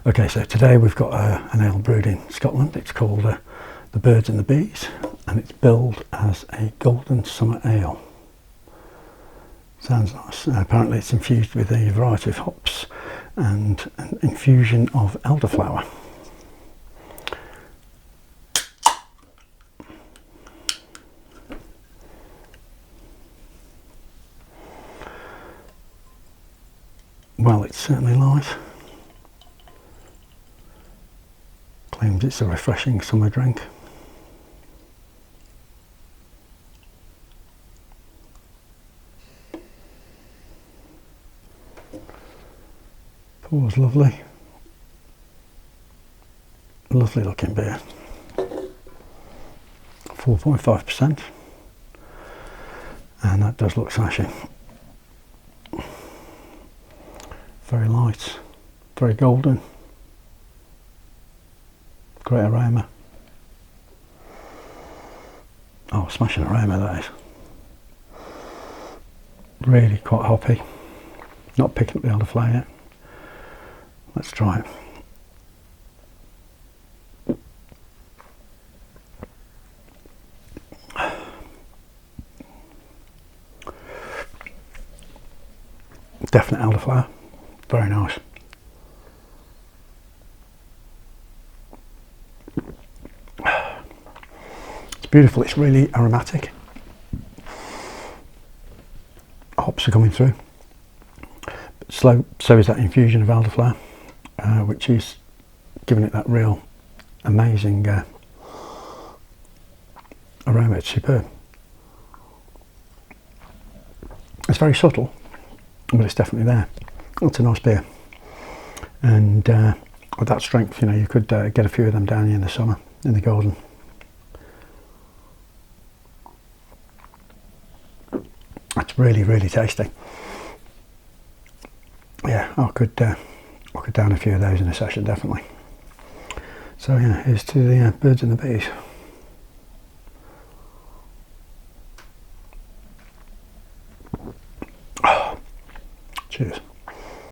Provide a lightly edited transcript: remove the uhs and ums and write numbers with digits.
Okay, so today we've got an ale brewed in Scotland. It's called the Birds and the Bees, and it's billed as a Goldern summer ale. Sounds nice. Apparently it's infused with a variety of hops and an infusion of elderflower. Well, it certainly lies. Claims it's a refreshing summer drink. Pours lovely. Lovely looking beer. 4.5%. And that does look smashing. Very light, very golden. Great aroma. Oh, smashing aroma that is. Really quite hoppy. Not picking up the elderflower yet. Let's try it. Definite elderflower. Very nice. It's beautiful. It's really aromatic. Hops are coming through. But slow. So is that infusion of elderflower, which is giving it that real amazing aroma. It's superb. It's very subtle, but it's definitely there. It's a nice beer, and with that strength, you know, you could get a few of them down here in the summer in the Goldern. It's really, really tasty. Yeah, I could down a few of those in a session, definitely. So yeah, here's to the Birds and the Bees.